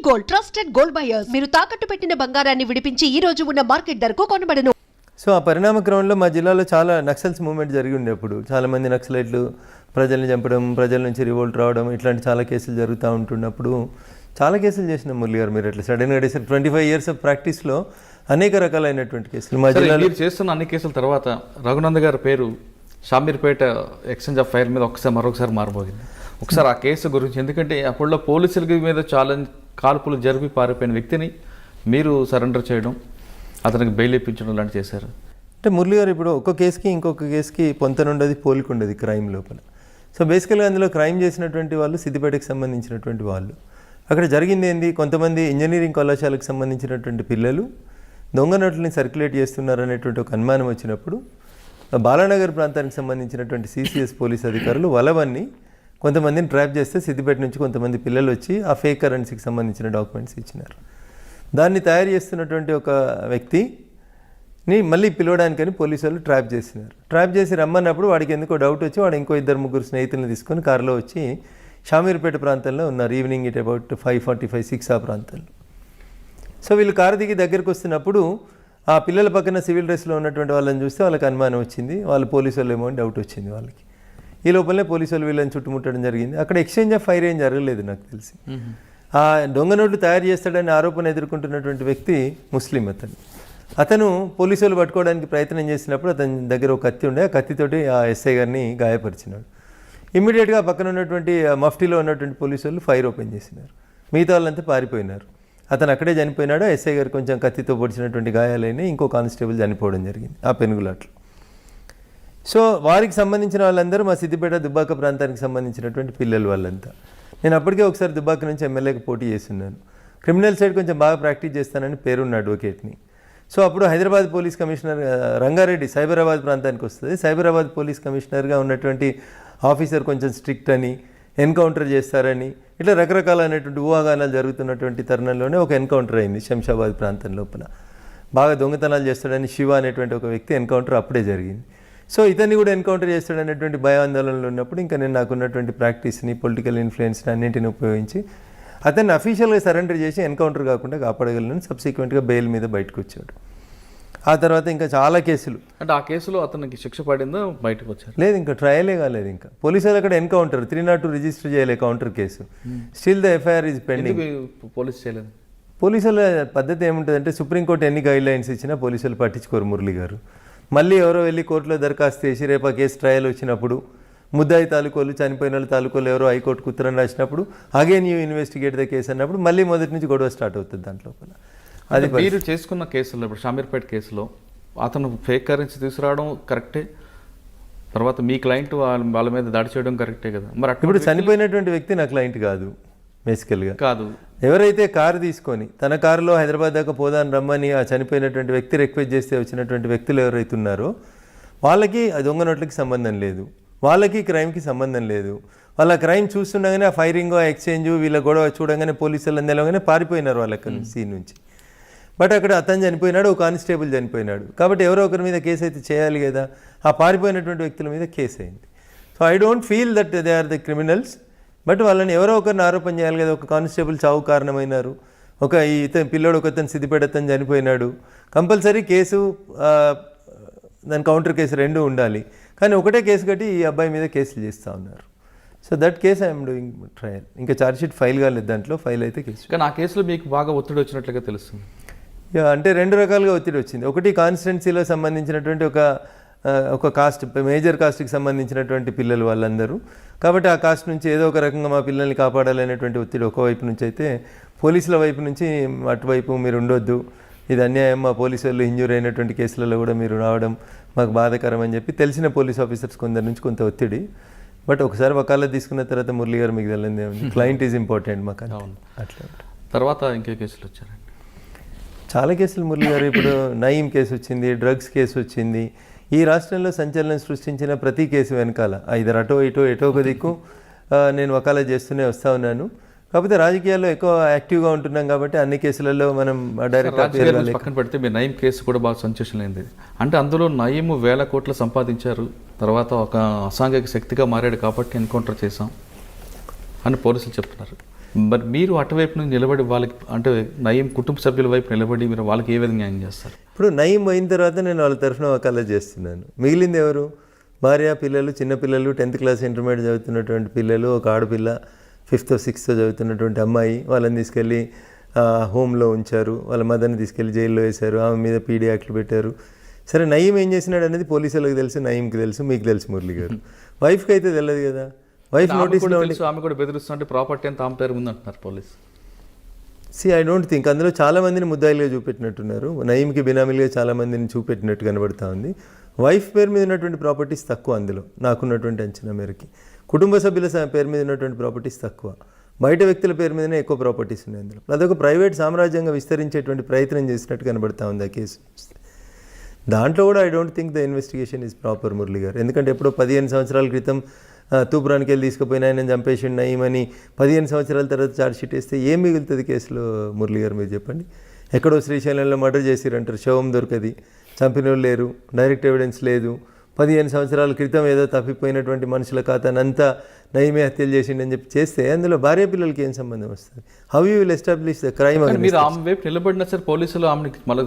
Gold trusted gold buyers మీరు తాకట్టు పెట్టిన బంగారాన్ని విడిపించి ఈ రోజు ఉన్న మార్కెట్ ధరకు కొనబడను. సో ఆ పరిణామ క్రమంలో మా జిల్లాలో చాలా నక్సల్స్ మూవ్మెంట్ జరిగి ఉండేప్పుడు చాలామంది నక్సలైట్లు ప్రజల్ని చంపడం, ప్రజల నుంచి రివోల్ట్ రావడం, ఇట్లాంటి చాలా కేసులు జరుగుతూ ఉంటున్నప్పుడు చాలా కేసులు చేసిన మురళి గారు మీరు అట్లా సడన్గా 25 years ఆఫ్ ప్రాక్టీస్లో అనేక రకాలైనటువంటి కేసులు మా జిల్లాలో చేస్తున్న అన్ని కేసుల తర్వాత రఘునంద్ గారి పేరు షామీర్పేట ఎక్స్చేంజ్ ఆఫ్ ఫైర్ మీద మరొకసారి మారబోగింది. ఒకసారి ఆ కేసు గురించి, ఎందుకంటే అప్పుడులో పోలీసుల మీద చాలా కాల్పులు జరిపి పారిపోయిన వ్యక్తిని మీరు సరెండర్ చేయడం, అతనికి బెయిల్ ఇప్పించడం లాంటి చేశారు. అంటే మురళి గారు ఇప్పుడు ఒక కేసుకి ఇంకొక కేసుకి పొంతనుండదు, పోలిక ఉండదు క్రైమ్ లోపల. సో బేసికల్గా అందులో క్రైమ్ చేసినటువంటి వాళ్ళు సిద్దిపేటకి సంబంధించినటువంటి వాళ్ళు. అక్కడ జరిగింది ఏంది, కొంతమంది ఇంజనీరింగ్ కళాశాలకు సంబంధించినటువంటి పిల్లలు దొంగ నోట్లని సర్క్యులేట్ చేస్తున్నారు అనేటువంటి ఒక అనుమానం వచ్చినప్పుడు బాలానగర్ ప్రాంతానికి సంబంధించినటువంటి సిసిఎస్ పోలీస్ అధికారులు వలవన్ని కొంతమందిని ట్రాప్ చేస్తే సిద్దిపేట నుంచి కొంతమంది పిల్లలు వచ్చి ఆ ఫేక్ కరెన్సీకి సంబంధించిన డాక్యుమెంట్స్ ఇచ్చినారు. దాన్ని తయారు చేస్తున్నటువంటి ఒక వ్యక్తిని మళ్ళీ పిలవడానికని పోలీసు వాళ్ళు ట్రాప్ చేసినారు. ట్రాప్ చేసి రమ్మన్నప్పుడు వాడికి ఎందుకో డౌట్ వచ్చి వాడు ఇంకో 2-3 స్నేహితులను తీసుకొని కారులో వచ్చి షామీర్పేట ప్రాంతంలో ఉన్నారు. ఈవినింగ్ ఇట్ అబౌట్ 5:45, 6 ఆ ప్రాంతంలో. సో వీళ్ళు కారు దిగి దగ్గరికి వస్తున్నప్పుడు ఆ పిల్లల పక్కన సివిల్ డ్రెస్లో ఉన్నటువంటి వాళ్ళని చూస్తే వాళ్ళకి అనుమానం వచ్చింది, వాళ్ళు పోలీసు వాళ్ళు ఏమో అని డౌట్ వచ్చింది వాళ్ళకి. ఈ లోపలనే పోలీసు వాళ్ళు వీళ్ళని చుట్టుముట్టడం జరిగింది. అక్కడ ఎక్స్చేంజ్ ఆఫ్ ఫైర్ ఏం జరగలేదు నాకు తెలిసి. ఆ దొంగ నోట్లు తయారు చేస్తాడని ఆరోపణ ఎదుర్కొంటున్నటువంటి వ్యక్తి ముస్లిం. అతను పోలీసు వాళ్ళు పట్టుకోవడానికి ప్రయత్నం చేసినప్పుడు అతని దగ్గర ఒక కత్తి ఉండే, ఆ కత్తితోటి ఆ ఎస్ఐ గారిని గాయపరిచినాడు. ఇమ్మీడియట్గా పక్కన ఉన్నటువంటి మఫ్టీలో ఉన్నటువంటి పోలీసు వాళ్ళు ఫైర్ ఓపెన్ చేసినారు. మిగతా వాళ్ళంతా పారిపోయినారు. అతను అక్కడే చనిపోయినాడు. ఎస్ఐ గారు కొంచెం కత్తితో పొడిచినటువంటి గాయాలైనా ఇంకో కానిస్టేబుల్ చనిపోవడం జరిగింది ఆ పెనుగులాట్లో. సో వారికి సంబంధించిన వాళ్ళందరూ మా సిద్దిపేట దుబ్బాక ప్రాంతానికి సంబంధించినటువంటి పిల్లలు వాళ్ళంతా. నేను అప్పటికే ఒకసారి దుబ్బాక నుంచి ఎమ్మెల్యేకి పోటీ చేస్తున్నాను. క్రిమినల్ సైడ్ కొంచెం బాగా ప్రాక్టీస్ చేస్తానని పేరున్న అడ్వకేట్ని. సో అప్పుడు హైదరాబాద్ పోలీస్ కమిషనర్ రంగారెడ్డి సైబరాబాద్ ప్రాంతానికి వస్తుంది. సైబరాబాద్ పోలీస్ కమిషనర్గా ఉన్నటువంటి ఆఫీసర్ కొంచెం స్ట్రిక్ట్ అని, ఎన్కౌంటర్ చేస్తారని, ఇట్లా రకరకాలైనటువంటి ఊహాగానాలు జరుగుతున్నటువంటి తరుణంలోనే ఒక ఎన్కౌంటర్ అయింది శంషాబాద్ ప్రాంతం లోపల. బాగా దొంగతనాలు చేస్తాడని శివ అనేటువంటి ఒక వ్యక్తి ఎన్కౌంటర్ అప్పుడే జరిగింది. సో ఇతన్ని కూడా ఎన్కౌంటర్ చేస్తాడనేటువంటి భయాందోళనలు ఉన్నప్పుడు ఇంకా నేను నాకున్నటువంటి ప్రాక్టీస్ని, పొలిటికల్ ఇన్ఫ్లుయెన్స్ని అన్నింటిని ఉపయోగించి అతన్ని అఫీషియల్గా సరెండర్ చేసి ఎన్కౌంటర్ కాకుండా కాపాడగలను. సబ్సిక్వెంట్గా బెయిల్ మీద బయటకు వచ్చాడు. ఆ తర్వాత ఇంకా చాలా కేసులు. అంటే ఆ కేసులో అతనికి శిక్ష పడిందో బయటకు వచ్చారు? లేదు, ఇంకా ట్రయలే కాలేదు. ఇంకా పోలీసులు అక్కడ ఎన్కౌంటర్ 302 రిజిస్టర్ చేయలే counter case. Still the FIR is pending. Police చేయలేదు. పోలీసుల పద్ధతి ఏముంటుందంటే సుప్రీంకోర్టు ఎన్ని గైడ్ లైన్స్ ఇచ్చినా పోలీసులు పట్టించుకోరు మురళి గారు. మళ్ళీ ఎవరో వెళ్ళి కోర్టులో దరఖాస్తు చేసి రేపు ఆ కేసు ట్రయల్ వచ్చినప్పుడు ముద్దాయి తాలూకోలు, చనిపోయిన వాళ్ళ తాలూకోలు ఎవరో హైకోర్టుకు ఉత్తరం రాసినప్పుడు again you investigate the case అన్నప్పుడు మళ్ళీ మొదటి నుంచి గొడవ స్టార్ట్ అవుతుంది దాంట్లో. అది మీరు చేసుకున్న కేసులో ఇప్పుడు షామీర్పేట కేసులో అతను ఫేక్ కరెన్సీ తీసుకురావడం కరెక్టే, తర్వాత మీ క్లయింట్ వాళ్ళ మీద దాడి చేయడం కరెక్టే కదా. మరి ఇప్పుడు చనిపోయినటువంటి వ్యక్తి నా క్లయింట్ కాదు, బేసికల్గా కాదు. ఎవరైతే కారు తీసుకొని తన కారులో హైదరాబాద్ దాకా పోదాని రమ్మని ఆ చనిపోయినటువంటి వ్యక్తి రిక్వెస్ట్ చేస్తే వచ్చినటువంటి వ్యక్తులు ఎవరైతే ఉన్నారో వాళ్ళకి ఆ దొంగ నోట్లకి సంబంధం లేదు, వాళ్ళకి క్రైమ్కి సంబంధం లేదు. వాళ్ళ క్రైమ్ చూస్తుండగానే ఆ ఫైరింగ్, ఆ ఎక్స్చేంజ్, వీళ్ళ గొడవ చూడగానే పోలీసులు అందెలగానే పారిపోయినారు వాళ్ళకి సీన్ నుంచి. బట్ అక్కడ అతను చనిపోయినాడు, ఒక కానిస్టేబుల్ చనిపోయినాడు. కాబట్టి ఎవరో ఒకరి మీద కేసు అయితే చేయాలి కదా. ఆ పారిపోయినటువంటి వ్యక్తుల మీద కేసు అయింది. So I don't feel that they are the criminals. But వాళ్ళని ఎవరో ఒకరిని ఆరోపణ చేయాలి కదా. ఒక కానిస్టేబుల్ చావు కారణమైనారు, ఒక ఇతను పిల్లోడు ఒకతను సిద్దిపేట అతను చనిపోయినాడు. కంపల్సరీ కేసు, దాని కౌంటర్ కేసు 2 ఉండాలి. కానీ ఒకటే కేసు కట్టి ఈ అబ్బాయి మీద కేసులు చేస్తూ ఉన్నారు. So that case I'm doing trial. ఇంకా ఛార్జ్షీట్ ఫైల్ కాలేదు, దాంట్లో ఫైల్ అయితే కేసు. కానీ ఆ కేసులో మీకు బాగా ఒత్తిడి వచ్చినట్లుగా తెలుస్తుంది. అంటే 2 రకాలుగా ఒత్తిడి వచ్చింది. ఒకటి కాన్స్టిట్యున్సీలో సంబంధించినటువంటి ఒక కాస్ట్, మేజర్ కాస్ట్కి సంబంధించినటువంటి పిల్లలు వాళ్ళందరూ. కాబట్టి ఆ కాస్ట్ నుంచి ఏదో ఒక రకంగా మా పిల్లల్ని కాపాడాలనేటువంటి ఒత్తిడి ఒకవైపు నుంచి అయితే, పోలీసుల వైపు నుంచి అటువైపు మీరు ఉండొద్దు, ఇది అన్యాయం, మా పోలీసు వాళ్ళు ఇంజూర్ అయినటువంటి కేసులలో కూడా మీరు రావడం మాకు బాధాకరం అని చెప్పి తెలిసిన పోలీస్ ఆఫీసర్స్ కొందరి నుంచి కొంత ఒత్తిడి. బట్ ఒకసారి వకాలత్ తీసుకున్న తర్వాత మురళి గారు మీకు తెలియదే ఉంది, క్లయింట్ ఈజ్ ఇంపార్టెంట్ మాకు. అట్లా తర్వాత ఇంకే కేసులు వచ్చారండి? చాలా కేసులు మురళి గారు. ఇప్పుడు నయీం కేసు వచ్చింది, డ్రగ్స్ కేసు వచ్చింది. ఈ రాష్ట్రంలో సంచలనం సృష్టించిన ప్రతి కేసు వెనకాల ఐదర్ అటో ఇటో ఎటో ఒక దిక్కు నేను వకాలత్ చేస్తూనే వస్తూ ఉన్నాను. కాకపోతే రాజకీయాల్లో ఎక్కువ యాక్టివ్గా ఉంటున్నాం కాబట్టి అన్ని కేసులలో మనం డైరెక్ట్గా పక్కన పెడితే మీ నయీం కేసు కూడా బాగా సెన్సేషన్ అయింది. అంటే అందులో నయీం 1000 కోట్లు సంపాదించారు, తర్వాత ఒక అసాంఘిక శక్తిగా మారాడు కాబట్టి ఎన్కౌంటర్ చేశాం అని పోలీసులు చెప్తున్నారు. మరి మీరు అటువైపు నుంచి నిలబడి వాళ్ళకి అంటే నయం కుటుంబ సభ్యుల వైపు నిలబడి మీరు వాళ్ళకి ఏ విధంగా న్యాయం చేస్తారు? ఇప్పుడు నయం అయిన తర్వాత నేను వాళ్ళ తరఫున వకాలత్ చేస్తున్నాను. మిగిలింది ఎవరు? భార్య, పిల్లలు, చిన్నపిల్లలు, 10th క్లాస్ ఇంటర్మీడియట్ చదువుతున్నటువంటి పిల్లలు, ఒక ఆడపిల్ల 5th 6th చదువుతున్నటువంటి అమ్మాయి. వాళ్ళని తీసుకెళ్ళి హోమ్లో ఉంచారు, వాళ్ళ మదర్ని తీసుకెళ్ళి జైల్లో వేశారు, ఆమె మీద పీడీ యాక్ట్లు పెట్టారు. సరే, నయీం ఏం చేసినాడు అనేది పోలీసులకు తెలుసు, నయీంకి తెలుసు, మీకు తెలుసు మురళి గారు. వైఫ్కి అయితే తెలియదు కదా. వైఫ్ నోటీస్లో ఆమె కూడా బెదిరిస్తుంటే ప్రాపర్టీ అంతా ఆమె పేరు ఉందంటున్నారు పోలీసు. ఐ డోంట్ థింక్ అందులో చాలామందిని ముద్దాయిలుగా చూపెట్టినట్టున్నారు. నయీంకి బినామీలుగా చాలామందిని చూపెట్టినట్టు కనబడతా ఉంది. వైఫ్ పేరు మీద ఉన్నటువంటి ప్రాపర్టీస్ తక్కువ, అందులో నాకున్నటువంటి అంచనా మేరకి. కుటుంబ సభ్యుల పేరు మీద ఉన్నటువంటి ప్రాపర్టీస్ తక్కువ, బయట వ్యక్తుల పేరు మీదనే ఎక్కువ ప్రాపర్టీస్ ఉన్నాయి అందులో. అదొక ప్రైవేట్ సామ్రాజ్యంగా విస్తరించేటువంటి ప్రయత్నం చేసినట్టు కనబడతా ఉంది ఆ కేసు. దాంట్లో కూడా I don't think the investigation is proper Murali గారు. ఎందుకంటే ఎప్పుడో 15 సంవత్సరాల క్రితం తూపురానికి వెళ్ళి తీసుకుపోయిన ఆయన చంపేసిండు నయీమని 15 సంవత్సరాల తర్వాత ఛార్జ్షీట్ వేస్తే ఏం మిగులుతుంది కేసులో మురళి గారు? మీరు చెప్పండి. ఎక్కడో శ్రీశైలంలో మర్డర్ చేసిరంటారు, శవం దొరకది, చంపిన వాళ్ళు లేరు, డైరెక్ట్ ఎవిడెన్స్ లేదు. 15 సంవత్సరాల క్రితం ఏదో తప్పిపోయినటువంటి మనుషుల ఖాతానంతా నయీమే హత్యలు చేసిండని చెప్పి చేస్తే అందులో భార్య పిల్లలకి ఏం సంబంధం వస్తుంది? How you will establish the crime? మీరు ఆమె వైపు నిలబడినా సరే పోలీసులు ఆమెకి మళ్ళీ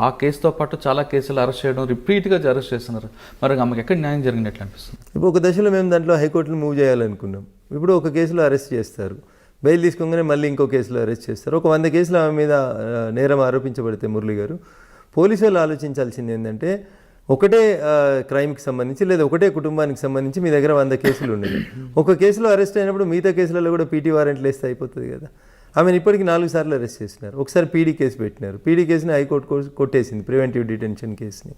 ఆ కేసుతో పాటు చాలా కేసులు అరెస్ట్ చేయడం, రిపీట్గా అరెస్ట్ చేస్తున్నారు. మరి ఆమెకి ఎక్కడ న్యాయం జరిగినట్లు అనిపిస్తుంది? ఇప్పుడు ఒక దశలో మేము దాంట్లో హైకోర్టును మూవ్ చేయాలనుకున్నాం. ఇప్పుడు ఒక కేసులో అరెస్ట్ చేస్తారు, బెయిల్ తీసుకోగానే మళ్ళీ ఇంకో కేసులో అరెస్ట్ చేస్తారు. ఒక 100 కేసులు ఆమె మీద నేరం ఆరోపించబడితే మురళి గారు, పోలీసు వాళ్ళు ఆలోచించాల్సింది ఏంటంటే, ఒకటే క్రైమ్కి సంబంధించి లేదా ఒకటే కుటుంబానికి సంబంధించి మీ దగ్గర 100 కేసులు ఉన్నాయి. ఒక కేసులో అరెస్ట్ అయినప్పుడు మిగతా కేసులలో కూడా పీటీ వారెంట్లు వేస్తే అయిపోతుంది కదా. ఆమెను ఇప్పటికి 4 సార్లు అరెస్ట్ చేసినారు. ఒకసారి పీడీ కేసు పెట్టినారు, పీడీ కేసుని హైకోర్టు కొట్టేసింది, ప్రివెంటివ్ డిటెన్షన్ కేసుని.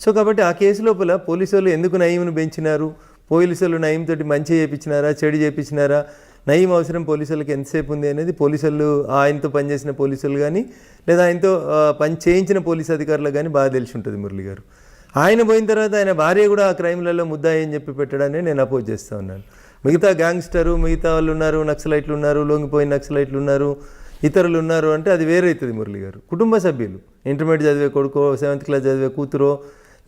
సో కాబట్టి ఆ కేసు లోపల పోలీసు వాళ్ళు ఎందుకు నయీంను పెంచినారు, పోలీసు వాళ్ళు నయీం తోటి మంచి చేయించినారా, చెడు చేయించినారా, నయీం అవసరం పోలీసులకు ఎంతసేపు ఉంది అనేది పోలీసులు, ఆయనతో పనిచేసిన పోలీసులు కానీ లేదా ఆయనతో పని చేయించిన పోలీసు అధికారులకు కానీ బాగా తెలిసి ఉంటుంది మురళి గారు. ఆయన పోయిన తర్వాత ఆయన భార్య కూడా ఆ క్రైమ్లలో ముద్దాయి అని చెప్పి పెట్టడాన్ని నేను అపోజ్ చేస్తూ ఉన్నాను. మిగతా గ్యాంగ్స్టరు, మిగతా వాళ్ళు ఉన్నారు, నక్సలైట్లు ఉన్నారు, లొంగిపోయిన నక్సలైట్లు ఉన్నారు, ఇతరులు ఉన్నారు అంటే అది వేరైతుంది మురళి గారు. కుటుంబ సభ్యులు, ఇంటర్మీడియట్ చదివే కొడుకో, 7th క్లాస్ చదివే కూతురో,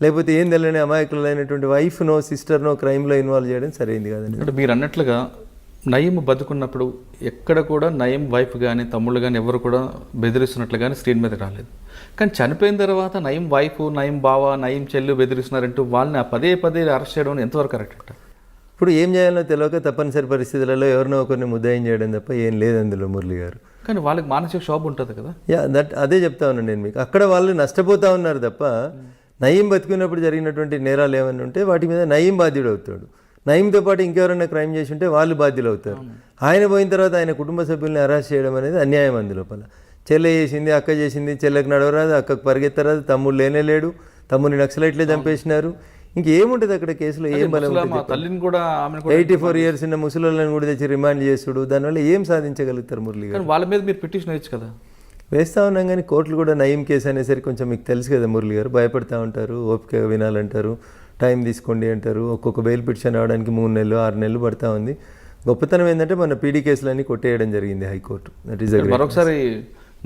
లేకపోతే ఏం తెలియని అమాయకులైనటువంటి వైఫ్నో సిస్టర్నో క్రైమ్లో ఇన్వాల్వ్ చేయడం సరైంది కాదండి. అంటే మీరు అన్నట్లుగా నయీం బతుకున్నప్పుడు ఎక్కడ కూడా నయీం వైఫ్ కానీ తమ్ముళ్ళు కానీ ఎవరు కూడా బెదిరిస్తున్నట్లు కానీ స్క్రీన్ మీద రాలేదు. కానీ చనిపోయిన తర్వాత నయీం వైఫ్, నయీం బావ, నయీం చెల్లు బెదిరిస్తున్నారంటూ వాళ్ళని పదే పదే అరెస్ట్ చేయడం ఎంతవరకు కరెక్ట్ అంట? ఇప్పుడు ఏం చేయాలో తెలియక తప్పనిసరి పరిస్థితులలో ఎవరినో ఒకరిని ముద్దాయం చేయడం తప్ప ఏం లేదు అందులో మురళి గారు. కానీ వాళ్ళకి మానసిక క్షోభ ఉంటుంది కదా. అదే చెప్తా ఉన్నాను నేను మీకు. అక్కడ వాళ్ళు నష్టపోతూ ఉన్నారు తప్ప నయీం బతుకున్నప్పుడు జరిగినటువంటి నేరాలు ఏమైనా ఉంటే వాటి మీద నయీం బాధ్యుడు అవుతాడు. నయీంతో పాటు ఇంకెవరైనా క్రైమ్ చేసి ఉంటే వాళ్ళు బాధ్యులు అవుతారు. ఆయన పోయిన తర్వాత ఆయన కుటుంబ సభ్యుల్ని అరెస్ట్ చేయడం అనేది అన్యాయం. అందులోపల చెల్లె చేసింది, అక్క చేసింది, చెల్లెకి నడవరాదు, అక్కకు పరిగెత్తరాదు, తమ్ముడు లేనే లేడు, తమ్ముడిని నక్సలైట్లే చంపేసినారు. ఇంకేముంటుంది అక్కడ కేసులో? ఏం బలం? 84 years ఉన్న ముసలోళ్ళని కూడా తెచ్చి రిమాండ్ చేసుడు, దానివల్ల ఏం సాధించగలుగుతారు మురళి గారు? వాళ్ళ మీద మీరు పిటిషన్ వేయచ్చు కదా. వేస్తూ ఉన్నాం కానీ కోర్టులు కూడా నయీం కేసు అనేసరికి కొంచెం మీకు తెలుసు కదా మురళి గారు, భయపడతా ఉంటారు, ఓపిక వినాలంటారు, టైం తీసుకోండి అంటారు. ఒక్కొక్క బెయిల్ పిటిషన్ రావడానికి 3 నెలలు 6 నెలలు పడతా ఉంది. గొప్పతనం ఏంటంటే మన పీడీ కేసులన్నీ కొట్టేయడం జరిగింది హైకోర్టు. దట్ ఈస్ మరొకసారి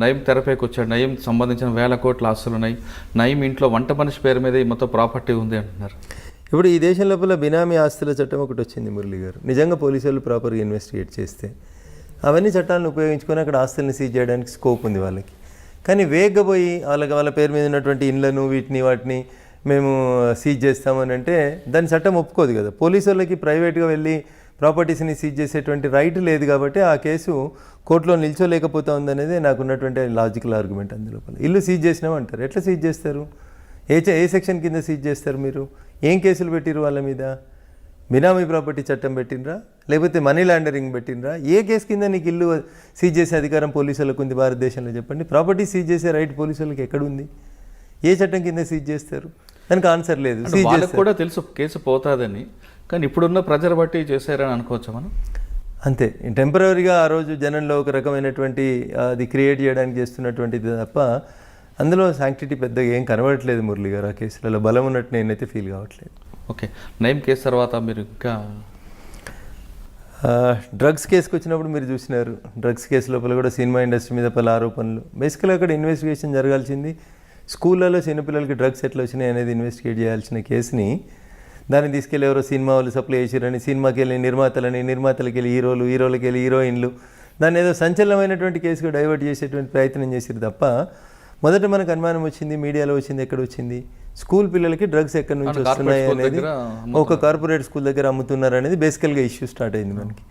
నయీం తెరపైకి వచ్చాడు. నయీం సంబంధించిన 1000 కోట్ల ఆస్తులు ఉన్నాయి. నయీం ఇంట్లో వంట మనిషి పేరు మీద మొత్తం ప్రాపర్టీ ఉంది అంటున్నారు. ఇప్పుడు ఈ దేశం లోపల బినామీ ఆస్తుల చట్టం ఒకటి వచ్చింది మురళి గారు. నిజంగా పోలీసు వాళ్ళు ప్రాపర్గా ఇన్వెస్టిగేట్ చేస్తే అవన్నీ చట్టాలను ఉపయోగించుకొని అక్కడ ఆస్తుల్ని సీజ్ చేయడానికి స్కోప్ ఉంది వాళ్ళకి. కానీ వేగంగా పోయి వాళ్ళ పేరు మీద ఉన్నటువంటి ఇండ్లను వాటిని మేము సీజ్ చేస్తామని అంటే దాని చట్టం ఒప్పుకోదు కదా. పోలీసు వాళ్ళకి ప్రైవేట్గా వెళ్ళి ప్రాపర్టీస్ని సీజ్ చేసేటువంటి రైట్ లేదు కాబట్టి ఆ కేసు కోర్టులో నిల్చోలేకపోతా ఉందనేది నాకు ఉన్నటువంటి లాజికల్ ఆర్గ్యుమెంట్. అందులోపల ఇల్లు సీజ్ చేసినామంటారు, ఎట్లా సీజ్ చేస్తారు? ఏ సెక్షన్ కింద సీజ్ చేస్తారు? మీరు ఏం కేసులు పెట్టిరు వాళ్ళ మీద? బినామీ ప్రాపర్టీ చట్టం పెట్టినరా, లేకపోతే మనీ లాండరింగ్ పెట్టినరా? ఏ కేసు కింద నీకు ఇల్లు సీజ్ చేసే అధికారం పోలీసులకు ఉంది భారతదేశంలో? చెప్పండి. ప్రాపర్టీ సీజ్ చేసే రైట్ పోలీసులకు ఎక్కడుంది? ఏ చట్టం కింద సీజ్ చేస్తారు? దానికి ఆన్సర్ లేదు. వాళ్ళకి కూడా తెలుసు కేసు పోతాదని, కానీ ఇప్పుడున్న ప్రజలు బట్టి చేశారని అనుకోవచ్చా మనం? అంతే. టెంపరీగా ఆ రోజు జనంలో ఒక రకమైనటువంటి అది క్రియేట్ చేయడానికి చేస్తున్నటువంటిది తప్ప అందులో శాంక్టిటీ పెద్దగా ఏం కనబడట్లేదు మురళి గారు. ఆ కేసులలో బలం ఉన్నట్టు నేనైతే ఫీల్ కావట్లేదు. ఓకే, నయీం కేసు తర్వాత మీరు ఇంకా డ్రగ్స్ కేసుకు వచ్చినప్పుడు మీరు చూసినారు. డ్రగ్స్ కేసు లోపల కూడా సినిమా ఇండస్ట్రీ మీద పలు ఆరోపణలు. బేసికల్గా అక్కడ ఇన్వెస్టిగేషన్ జరగాల్సింది స్కూళ్ళలో చిన్నపిల్లలకి డ్రగ్స్ ఎట్లా వచ్చినాయి అనేది ఇన్వెస్టిగేట్ చేయాల్సిన కేసుని దాన్ని తీసుకెళ్ళి ఎవరో సినిమా వాళ్ళు సప్లై చేసిరని, సినిమాకి వెళ్ళి నిర్మాతలకి వెళ్ళి హీరోలకి వెళ్ళి హీరోయిన్లు, దాన్ని ఏదో సంచలనమైనటువంటి కేసుగా డైవర్ట్ చేసేటువంటి ప్రయత్నం చేసారు తప్ప మొదట మనకు అనుమానం వచ్చింది, మీడియాలో వచ్చింది, ఎక్కడ వచ్చింది, స్కూల్ పిల్లలకి డ్రగ్స్ ఎక్కడి నుంచి వస్తున్నాయి అనేది, ఒక కార్పొరేట్ స్కూల్ దగ్గర అమ్ముతున్నారు అనేది బేసికల్గా ఇష్యూ స్టార్ట్ అయింది మనకి.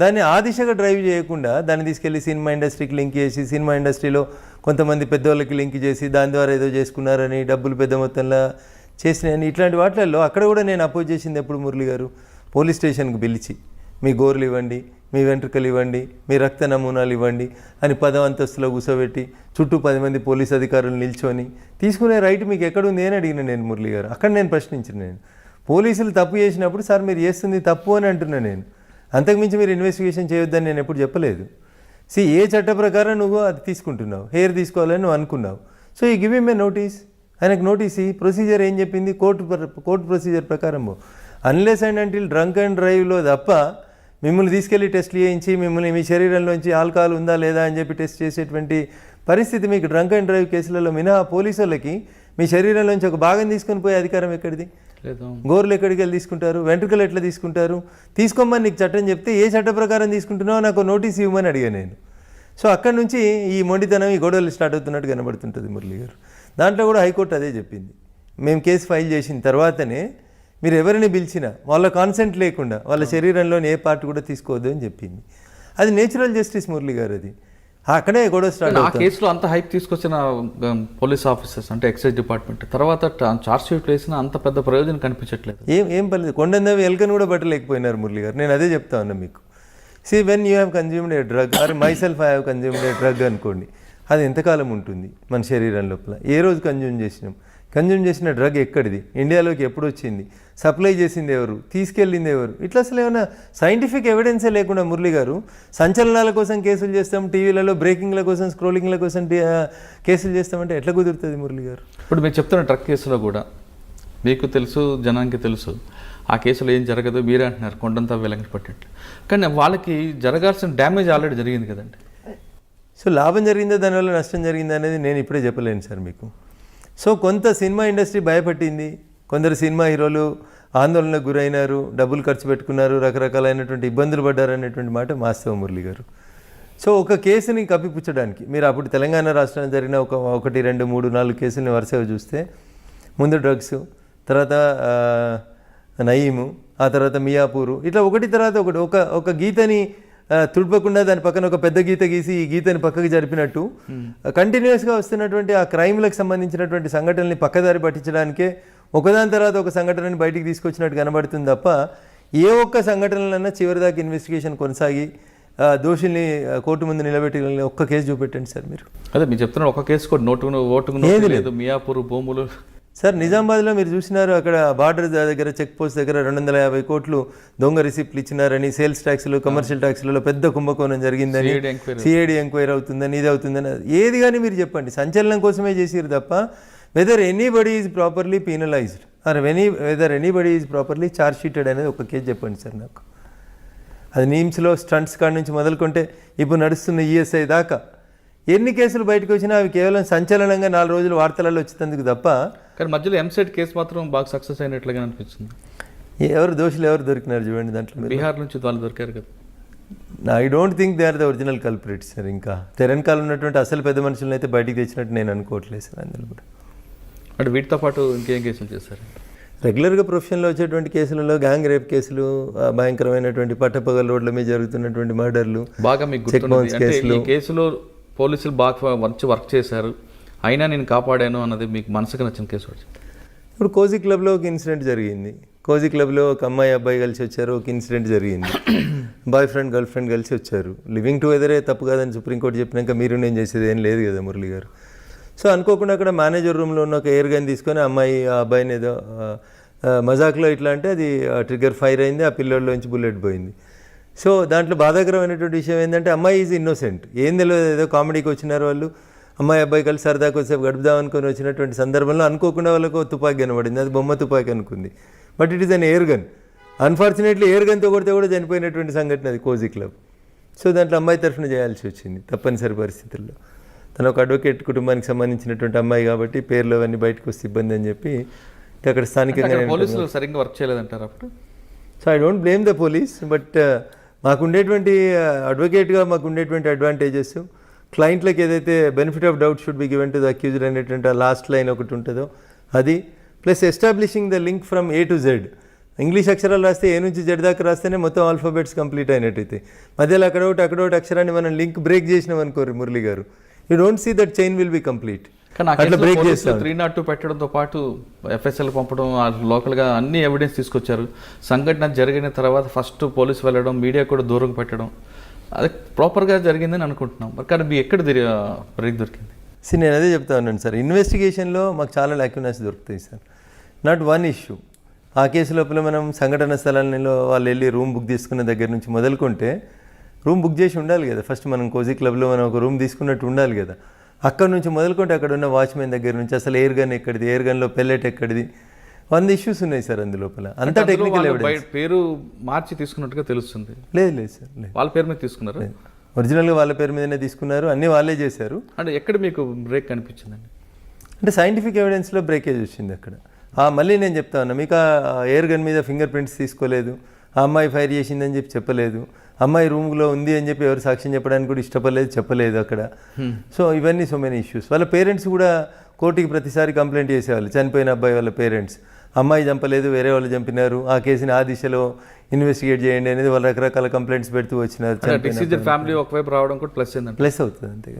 దాన్ని ఆ దిశగా డ్రైవ్ చేయకుండా దాన్ని తీసుకెళ్లి సినిమా ఇండస్ట్రీకి లింక్ చేసి, సినిమా ఇండస్ట్రీలో కొంతమంది పెద్దవాళ్ళకి లింక్ చేసి దాని ద్వారా ఏదో చేసుకున్నారని, డబ్బులు పెద్ద మొత్తంలో చేసినాయని, ఇట్లాంటి వాటిల్లో అక్కడ కూడా నేను అపోజ్ చేసింది ఎప్పుడు మురళి గారు, పోలీస్ స్టేషన్కి పిలిచి మీ గోర్లు ఇవ్వండి, మీ వెంట్రుకలు ఇవ్వండి, మీ రక్త నమూనాలు ఇవ్వండి అని 10వ అంతస్తులో కూర్చోబెట్టి చుట్టూ 10 మంది పోలీస్ అధికారులు నిల్చొని తీసుకునే రైట్ మీకు ఎక్కడుంది అని అడిగిన నేను మురళి గారు. అక్కడ నేను ప్రశ్నించిన, నేను పోలీసులు తప్పు చేసినప్పుడు సార్ మీరు చేస్తుంది తప్పు అని అంటున్నా నేను, అంతకుమించి మీరు ఇన్వెస్టిగేషన్ చేయొద్దని నేను ఎప్పుడు చెప్పలేదు. ఏ చట్ట ప్రకారం నువ్వు అది తీసుకుంటున్నావు, హెయిర్ తీసుకోవాలని నువ్వు అనుకున్నావు, సో ఈ గివ్ హిమ్ ఏ నోటీస్, ఆయనకు నోటీస్ ఈ ప్రొసీజర్ ఏం చెప్పింది, కోర్టు ప్రొసీజర్ ప్రకారం unless and until drunk and డ్రైవ్లో తప్ప మిమ్మల్ని తీసుకెళ్లి టెస్ట్లు చేయించి మిమ్మల్ని మీ శరీరంలోంచి ఆల్కహాల్ ఉందా లేదా అని చెప్పి టెస్ట్ చేసేటువంటి పరిస్థితి మీకు డ్రంక్ అండ్ డ్రైవ్ కేసులలో మినహా పోలీసు వాళ్ళకి మీ శరీరంలోంచి ఒక భాగం తీసుకొని పోయే అధికారం ఎక్కడిది? గోర్లు ఎక్కడికి వెళ్ళి తీసుకుంటారు, వెంట్రుకలు ఎట్లా తీసుకుంటారు? తీసుకోమని నీకు చట్టం చెప్తే ఏ చట్ట ప్రకారం తీసుకుంటున్నావో నాకు నోటీస్ ఇవ్వమని అడిగాను నేను. సో అక్కడి నుంచి ఈ మొండితనం, ఈ గొడవలు స్టార్ట్ అవుతున్నట్టు కనబడుతుంటుంది మురళి గారు. దాంట్లో కూడా హైకోర్టు అదే చెప్పింది, మేము కేసు ఫైల్ చేసిన తర్వాతనే మీరు ఎవరిని పిలిచినా వాళ్ళ కాన్సెంట్ లేకుండా వాళ్ళ శరీరంలోని ఏ పార్ట్ కూడా తీసుకోవద్దు అని చెప్పింది. అది నేచురల్ జస్టిస్ మురళి గారు. అది అక్కడే గొడవ స్టార్ట్ ఆ కేసులో అంత హైప్ తీసుకొచ్చిన పోలీస్ ఆఫీసర్స్ అంటే ఎక్సైజ్ డిపార్ట్మెంట్ తర్వాత చార్జ్ షీట్ వేసిన అంత పెద్ద ప్రయోజనం కనిపించట్లేదు. ఏం పర్లేదు, కొండందవి ఎలుకను కూడా పట్టలేకపోయినారు మురళి గారు. నేను అదే చెప్తా ఉన్నా మీకు. When you have consumed a drug or myself I have consumed a drug అనుకోండి, అది ఎంతకాలం ఉంటుంది మన శరీరం లోపల, ఏ రోజు కన్జ్యూమ్ చేసిన డ్రగ్ ఎక్కడిది, ఇండియాలోకి ఎప్పుడు వచ్చింది, సప్లై చేసింది ఎవరు, తీసుకెళ్ళింది ఎవరు, ఇట్లా అసలు ఏమైనా సైంటిఫిక్ ఎవిడెన్సే లేకుండా మురళి గారు సంచలనాల కోసం కేసులు చేస్తాం, టీవీలలో బ్రేకింగ్ల కోసం, స్క్రోలింగ్ల కోసం కేసులు చేస్తామంటే ఎట్లా కుదురుతుంది మురళి గారు? ఇప్పుడు మీరు చెప్తున్న ట్రక్ కేసులో కూడా మీకు తెలుసు, జనానికి తెలుసు ఆ కేసులో ఏం జరగదు, మీరే అంటున్నారు కొండంతా వెలంకి పట్టినట్లు, కానీ వాళ్ళకి జరగాల్సిన డ్యామేజ్ ఆల్రెడీ జరిగింది కదండి. సో లాభం జరిగిందా దానివల్ల నష్టం జరిగిందా అనేది నేను ఇప్పుడే చెప్పలేను సార్ మీకు. సో కొంత సినిమా ఇండస్ట్రీ భయపట్టింది, కొందరు సినిమా హీరోలు ఆందోళనకు గురైనారు, డబ్బులు ఖర్చు పెట్టుకున్నారు, రకరకాలైనటువంటి ఇబ్బందులు పడ్డారు అనేటువంటి మాట వాస్తవం మురళి గారు. సో ఒక కేసుని కప్పిపుచ్చడానికి మీరు అప్పుడు తెలంగాణ రాష్ట్రంలో జరిగిన 1, 2, 3, 4 కేసుల్ని వరుసగా చూస్తే ముందు డ్రగ్స్, తర్వాత నయీము, ఆ తర్వాత మియాపూరు, ఇట్లా ఒకటి తర్వాత ఒకటి ఒక గీతని తుడపకుండా దాని పక్కన ఒక పెద్ద గీత గీసి ఈ గీతని పక్కకి జరిపినట్టు కంటిన్యూస్గా వస్తున్నటువంటి ఆ క్రైమ్లకు సంబంధించినటువంటి సంఘటనల్ని పక్కదారి పట్టించడానికే ఒకదాని తర్వాత ఒక సంఘటనని బయటికి తీసుకొచ్చినట్టు కనబడుతుంది తప్ప ఏ ఒక్క సంఘటనలన్నా చివరిదాకా ఇన్వెస్టిగేషన్ కొనసాగి దోషుల్ని కోర్టు ముందు నిలబెట్టి ఒక్క కేసు చూపెట్టండి సార్ మీరు. అదే మీరు చెప్తున్నారు, ఒక కేసు కూడా ఓటుకు లేదు, మియాపూర్ భూములు. సార్ నిజామాబాద్లో మీరు చూసినారు, అక్కడ బార్డర్ దగ్గర చెక్ పోస్ట్ దగ్గర 250 కోట్లు దొంగ రిసిప్ట్లు ఇచ్చినారని, సేల్స్ ట్యాక్స్లు, కమర్షియల్ ట్యాక్స్లలో పెద్ద కుంభకోణం జరిగిందని, సిఐడి ఎంక్వైరీ అవుతుందని, ఇది అవుతుందని, ఏది కానీ మీరు చెప్పండి, సంచలనం కోసమే చేసిరు తప్ప whether anybody is properly penalised or whether anybody is properly charge sheeted అనేది ఒక కేసు చెప్పండి సార్ నాకు. అది నీమ్స్లో స్టంట్స్ కాడి నుంచి మొదలుకుంటే ఇప్పుడు నడుస్తున్న ఈఎస్ఐ దాకా ఎన్ని కేసులు బయటకు వచ్చినా అవి కేవలం సంచలనంగా 4 రోజులు వార్తలలో వచ్చేందుకు తప్ప. కానీ మధ్యలో ఎంసెట్ కేసు మాత్రం బాగా సక్సెస్ అయినట్లుగా అనిపిస్తుంది. ఎవరు దోషులు ఎవరు దొరికినారు చూడండి దాంట్లో. బీహార్ నుంచి వాళ్ళు దొరికారు కదా. I don't think they are the original culprits sir. ఇంకా తెలంగాణ ఉన్నటువంటి అసలు పెద్ద మనుషులను అయితే బయటికి తెచ్చినట్టు నేను అనుకోవట్లేదు సార్. అందులో కూడా అంటే వీటితో పాటు ఇంకేం కేసులు చేస్తారు? రెగ్యులర్గా ప్రొఫెషన్లో వచ్చేటువంటి కేసులలో గ్యాంగ్ రేప్ కేసులు, భయంకరమైనటువంటి పట్టపగల రోడ్ల మీద జరుగుతున్నటువంటి మర్డర్లు, బాగా మీకు గుర్తున్నది. ఈ కేసులో పోలీసులు బాగా వర్క్ చేశారు, అయినా నేను కాపాడాను అన్నది మీకు మనసుకు నచ్చిన కేసు వచ్చింది. ఇప్పుడు కోజీ క్లబ్లో ఒక ఇన్సిడెంట్ జరిగింది. కోజీ క్లబ్లో ఒక అమ్మాయి అబ్బాయి కలిసి వచ్చారు, ఒక ఇన్సిడెంట్ జరిగింది. బాయ్ ఫ్రెండ్ గర్ల్ ఫ్రెండ్ కలిసి వచ్చారు. లివింగ్ టుగెదరే తప్పు కాదని సుప్రీంకోర్టు చెప్పినాక మీరు నేను చేసేది ఏం లేదు కదా మురళి గారు. సో అనుకోకుండా అక్కడ మేనేజర్ రూమ్లో ఉన్న ఒక ఎయిర్ గన్ తీసుకొని అమ్మాయి ఆ అబ్బాయిని ఏదో మజాక్లో ఇట్లా అంటే అది ట్రిగ్గర్ ఫైర్ అయింది, ఆ పిల్లోడ్లోంచి బుల్లెట్ పోయింది. సో దాంట్లో బాధాకరమైనటువంటి విషయం ఏంటంటే అమ్మాయి ఈజ్ ఇన్నోసెంట్, ఏం తెలియదు, ఏదో కామెడీకి వచ్చినారు వాళ్ళు, అమ్మాయి అబ్బాయి కలిసి సరదాకు వచ్చేపు గడుపుదాం అనుకొని వచ్చినటువంటి సందర్భంలో అనుకోకుండా వాళ్ళకు తుపాకీ కనబడింది. అది బొమ్మ తుపాకీ అనుకుంది, but it is an air gun. Unfortunately air గన్తో కొడితే కూడా చనిపోయినటువంటి సంఘటన అది కోజీ క్లబ్. సో దాంట్లో అమ్మాయి తరఫున చేయాల్సి వచ్చింది తప్పనిసరి పరిస్థితుల్లో. తను ఒక అడ్వకేట్ కుటుంబానికి సంబంధించినటువంటి అమ్మాయి కాబట్టి పేర్లు అవన్నీ బయటకు వస్తే ఇబ్బంది అని చెప్పి అక్కడ స్థానికంగా పోలీసులు సరిగ్గా వర్క్ చేయలేదంటారు అప్పుడు. So I don't blame the police, but మాకుండేటువంటి అడ్వకేట్గా మాకుండేటువంటి అడ్వాంటేజెస్, క్లయింట్లకు ఏదైతే benefit of doubt should be given to the accused అనేటువంటి ఆ లాస్ట్ లైన్ ఒకటి ఉంటుందో అది, plus establishing the link from A to Z. English అక్షరాలు రాస్తే A నుంచి Z దాకా రాస్తేనే మొత్తం ఆల్ఫాబెట్స్ కంప్లీట్ అయినట్టయితే, మధ్యలో అక్కడొకటి అక్షరాన్ని మనం లింక్ బ్రేక్ చేసినాం అనుకోరు Murali garu, you don't see that chain will be complete. అట్లా బ్రేక్ చేస్తాం. 302 పెట్టడంతో పాటు FSL పంపడం, లోకల్గా అన్ని ఎవిడెన్స్ తీసుకొచ్చారు. సంఘటన జరిగిన తర్వాత ఫస్ట్ పోలీసు వెళ్ళడం, మీడియా కూడా దూరం పెట్టడం, అది ప్రాపర్గా జరిగిందని అనుకుంటున్నాం. మరి కానీ మీ ఎక్కడ బ్రేక్ దొరికింది? నేను అదే చెప్తా ఉన్నాను సార్, ఇన్వెస్టిగేషన్లో మాకు చాలా లాక్యునస్ దొరుకుతాయి సార్. Not one issue. ఆ కేసు లోపల మనం సంఘటన స్థలాల్లో వాళ్ళు వెళ్ళి రూమ్ బుక్ తీసుకున్న దగ్గర నుంచి మొదలుకుంటే, రూమ్ బుక్ చేసి ఉండాలి కదా ఫస్ట్, మనం కోజీ క్లబ్లో మనం ఒక రూమ్ తీసుకున్నట్టు ఉండాలి కదా. అక్కడ నుంచి మొదలుకుంటే అక్కడ ఉన్న వాచ్మెన్ దగ్గర నుంచి అసలు ఎయిర్ గన్ ఎక్కడిది, ఎయిర్ గన్లో పెల్లెట్ ఎక్కడిది, 100 ఇష్యూస్ ఉన్నాయి సార్ అందులోపల. అంతా టెక్నికల్ ఎవిడెన్స్. పేరు మార్చి తీసుకున్నట్టుగా తెలుస్తుంది. లేదు సార్, లేదు, వాళ్ళ పేరు మీద తీసుకున్నారు. ఒరిజినల్గా వాళ్ళ పేరు మీదనే తీసుకున్నారు, అన్నీ వాళ్ళే చేశారు. అంటే ఎక్కడ మీకు బ్రేక్ కనిపించిందండి? అంటే సైంటిఫిక్ ఎవిడెన్స్లో బ్రేకేజ్ వచ్చింది అక్కడ. మళ్ళీ నేను చెప్తా ఉన్నా, మీకు ఆ ఎయిర్ గన్ మీద ఫింగర్ ప్రింట్స్ తీసుకోలేదు, ఆ అమ్మాయి ఫైర్ చేసిందని చెప్పి చెప్పలేదు, అమ్మాయి రూమ్లో ఉంది అని చెప్పి ఎవరు సాక్ష్యం చెప్పడానికి కూడా చెప్పలేదు అక్కడ. సో ఇవన్నీ సో మెనీ ఇష్యూస్. వాళ్ళ పేరెంట్స్ కూడా కోర్టుకి ప్రతిసారి కంప్లైంట్ చేసేవాళ్ళు, చనిపోయిన అబ్బాయి వాళ్ళ పేరెంట్స్, అమ్మాయి చంపలేదు వేరే వాళ్ళు చంపినారు, ఆ కేసుని ఆ దిశలో ఇన్వెస్టిగేట్ చేయండి అనేది వాళ్ళు రకరకాల కంప్లైంట్స్ పెడుతూ వచ్చినారు. ఫ్యామిలీ ఒకవైపు రావడం కూడా ప్లస్ అవుతుంది అంతే.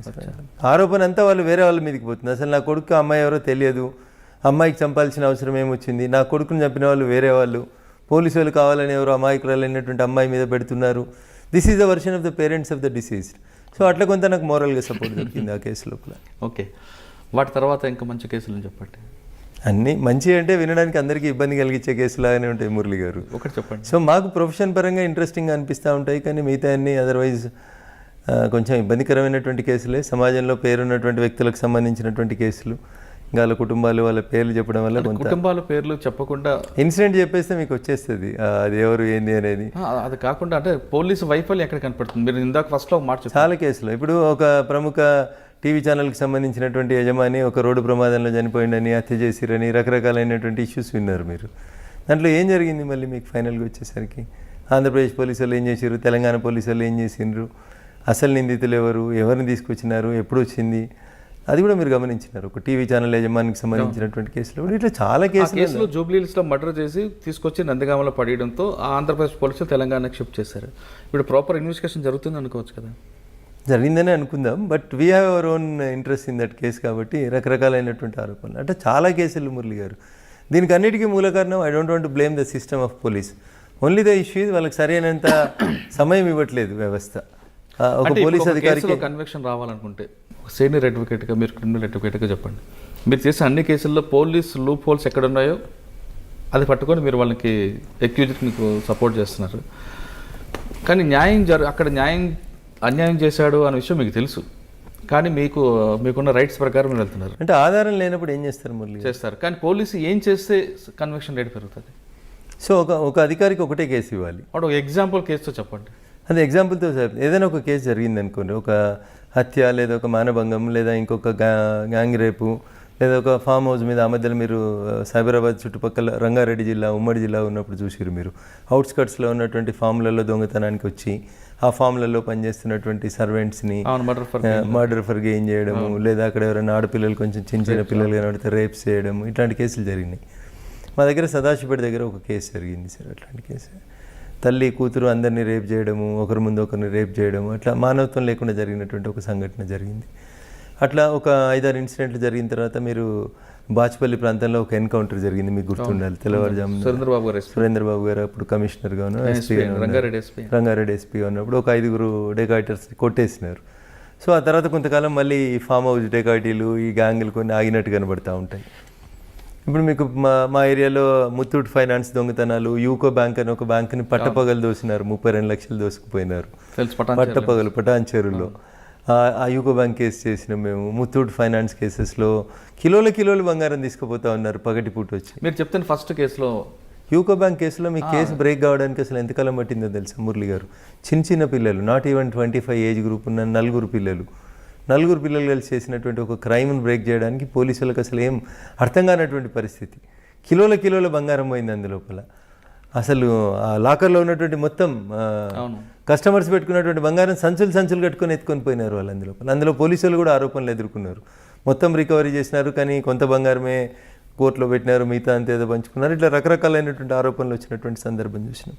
ఆరోపణ అంతా వాళ్ళు వేరే వాళ్ళ మీదకి పోతుంది. అసలు నా కొడుకు అమ్మాయి ఎవరో తెలియదు, అమ్మాయికి చంపాల్సిన అవసరం ఏమొచ్చింది, నా కొడుకుని చంపిన వాళ్ళు వేరే వాళ్ళు, పోలీసు వాళ్ళు కావాలని ఎవరు అమాయకురాలైనటువంటి అమ్మాయి మీద పెడుతున్నారు. This is the version of the parents of the diseased. So అట్లా కొంత నాకు మోరల్గా సపోర్ట్ దొరికింది ఆ కేసు లోపల. ఓకే, వాటి తర్వాత ఇంకా మంచి కేసులు చెప్పండి. అన్నీ మంచి అంటే వినడానికి అందరికీ ఇబ్బంది కలిగించే కేసులాగానే ఉంటాయి మురళి గారు. ఒకటి చెప్పండి. సో మాకు ప్రొఫెషన్ పరంగా ఇంట్రెస్టింగ్ అనిపిస్తూ ఉంటాయి, కానీ మిగతా అన్నీ అదర్వైజ్ కొంచెం ఇబ్బందికరమైనటువంటి కేసులే. సమాజంలో పేరున్నటువంటి వ్యక్తులకు సంబంధించినటువంటి కేసులు, ఇంకా వాళ్ళ కుటుంబాలు వాళ్ళ పేర్లు చెప్పడం వల్ల కొంత, కుటుంబాల పేర్లు చెప్పకుండా ఇన్సిడెంట్ చెప్పేస్తే మీకు వచ్చేస్తుంది అది ఎవరు ఏంది అనేది. అది కాకుండా అంటే పోలీసు వైఫల్యం ఎక్కడ కనపడుతుంది? మీరు ఇందాక ఫస్ట్లో మాట చాలా కేసులు. ఇప్పుడు ఒక ప్రముఖ టీవీ ఛానల్కి సంబంధించినటువంటి యజమాని ఒక రోడ్డు ప్రమాదంలో చనిపోయిందని, హత్య చేసిరని, రకరకాలైనటువంటి ఇష్యూస్ విన్నారు మీరు. దాంట్లో ఏం జరిగింది మళ్ళీ మీకు ఫైనల్గా వచ్చేసరికి? ఆంధ్రప్రదేశ్ పోలీసు వాళ్ళు ఏం చేసారు, తెలంగాణ పోలీసు వాళ్ళు ఏం చేసిండ్రు, అసలు నిందితులు ఎవరు, ఎవరిని తీసుకొచ్చినారు, ఎప్పుడు వచ్చింది, అది కూడా మీరు గమనించినారు. ఒక టీవీ ఛానల్ యజమానికి సంబంధించినటువంటి కేసులో ఇట్లా చాలా కేసులు. జూబ్లీహిల్స్లో మర్డర్ చేసి తీసుకొచ్చి నందిగామలో పడేయడంతో ఆంధ్రప్రదేశ్ పోలీసులు తెలంగాణకు షిఫ్ట్ చేశారు. ఇప్పుడు ప్రాపర్ ఇన్వెస్టిగేషన్ జరుగుతుంది అనుకోవచ్చు కదా? జరిగిందని అనుకుందాం, but we have our own interest in that case కాబట్టి రకరకాలైనటువంటి ఆరోపణలు అంటే చాలా కేసులు మురళి గారు. దీనికి అన్నిటికీ మూల కారణం, I don't want to blame the system of police, only the issue వాళ్ళకి సరైనంత సమయం ఇవ్వట్లేదు వ్యవస్థ. ఒక పోలీస్ అధికారికి కన్విక్షన్ రావాలనుకుంటే సీనియర్ అడ్వకేట్గా, మీరు క్రిమినల్ అడ్వకేట్గా చెప్పండి, మీరు చేసే అన్ని కేసుల్లో పోలీస్ లూప్ హోల్స్ ఎక్కడ ఉన్నాయో అది పట్టుకొని మీరు వాళ్ళకి అక్యూజ్కి మీకు సపోర్ట్ చేస్తున్నారు. కానీ అక్కడ అన్యాయం చేశాడు అనే విషయం మీకు తెలుసు, కానీ మీకున్న రైట్స్ ప్రకారం మీరు వెళ్తున్నారు. అంటే ఆధారం లేనప్పుడు ఏం చేస్తారు మురళి? చేస్తారు, కానీ పోలీసు ఏం చేస్తే కన్విక్షన్ రేట్ పెరుగుతుంది? సో ఒక అధికారికి ఒకటే కేసు ఇవ్వాలి. ఒక ఎగ్జాంపుల్ కేసుతో చెప్పండి. అదే ఎగ్జాంపుల్తో ఏదైనా ఒక కేసు జరిగింది అనుకోండి, ఒక హత్య లేదా ఒక మానభంగం లేదా ఇంకొక గ్యాంగ్ రేపు లేదా ఒక ఫామ్ హౌస్ మీద ఆ మధ్యలో మీరు సైబరాబాద్ చుట్టుపక్కల రంగారెడ్డి జిల్లా, ఉమ్మడి జిల్లా ఉన్నప్పుడు చూసిరు మీరు, అవుట్స్కట్స్లో ఉన్నటువంటి ఫామ్లలో దొంగతనానికి వచ్చి ఆ ఫామ్లలో పనిచేస్తున్నటువంటి సర్వెంట్స్ని మర్డర్ ఫర్ గెయిన్ చేయడము, లేదా అక్కడ ఎవరైనా ఆడపిల్లలు కొంచెం చిన్న పిల్లలు కనబడితే రేప్స్ చేయడము, ఇట్లాంటి కేసులు జరిగినాయి. మా దగ్గర సదాశివపేట దగ్గర ఒక కేసు జరిగింది సార్, అట్లాంటి కేసు. తల్లి కూతురు అందరినీ రేప్ చేయడము, ఒకరి ముందు ఒకరిని రేప్ చేయడము, అట్లా మానవత్వం లేకుండా జరిగినటువంటి ఒక సంఘటన జరిగింది. అట్లా ఒక 5-6 ఇన్సిడెంట్లు జరిగిన తర్వాత మీరు బాచ్పల్లి ప్రాంతంలో ఒక ఎన్కౌంటర్ జరిగింది, మీకు గుర్తుండాలి. తెల్లవారుజాము సురేంద్రబాబు గారు అప్పుడు కమిషనర్గాను, రంగారెడ్డి ఎస్పీగా ఉన్నప్పుడు ఒక 5 డెకాయిటర్స్ కొట్టేసినారు. సో ఆ తర్వాత కొంతకాలం మళ్ళీ ఈ ఫామ్ హౌస్ డెకాయిటీలు, ఈ గ్యాంగులు కొన్ని ఆగినట్టు కనబడుతూ ఉంటాయి. ఇప్పుడు మీకు మా ఏరియాలో ముత్తూట్ ఫైనాన్స్ దొంగతనాలు, యూకో బ్యాంక్ అని ఒక బ్యాంక్ని పట్టపగలు దోసినారు, 32 లక్షలు దోసుకుపోయినారు పట్టపగలు పటాన్చేరులో. ఆ యూకో బ్యాంక్ కేసు చేసినాం మేము. ముత్తూట్ ఫైనాన్స్ కేసెస్లో కిలోలు బంగారం తీసుకుపోతా ఉన్నారు పగటిపూట వచ్చి. మీరు చెప్తాను ఫస్ట్ కేసులో యూకో బ్యాంక్ కేసులో మీ కేసు బ్రేక్ కావడానికి అసలు ఎంతకాలం పట్టిందో తెలుసా మురళి గారు? చిన్న పిల్లలు, నాట్ ఈవెన్ 25 ఏజ్ గ్రూప్ ఉన్న 4 పిల్లలు కలిసి చేసినటువంటి ఒక క్రైమ్ను బ్రేక్ చేయడానికి పోలీసులకు అసలు ఏం అర్థం కానటువంటి పరిస్థితి. కిలోల బంగారం పోయింది అందులోపల. అసలు ఆ లాకర్లో ఉన్నటువంటి మొత్తం అవును. కస్టమర్స్ పెట్టుకున్నటువంటి బంగారం సంచులు కట్టుకొని ఎత్తుకొని పోయినారు వాళ్ళు. అందులో పోలీసులు కూడా ఆరోపణలు ఎదుర్కొన్నారు. మొత్తం రికవరీ చేసినారు, కానీ కొంత బంగారమే కోర్టులో పెట్టినారు, మిగతా అంతా ఏదో పంచుకున్నారు. ఇట్లా రకరకాలైనటువంటి ఆరోపణలు వచ్చినటువంటి సందర్భం చూసినాం.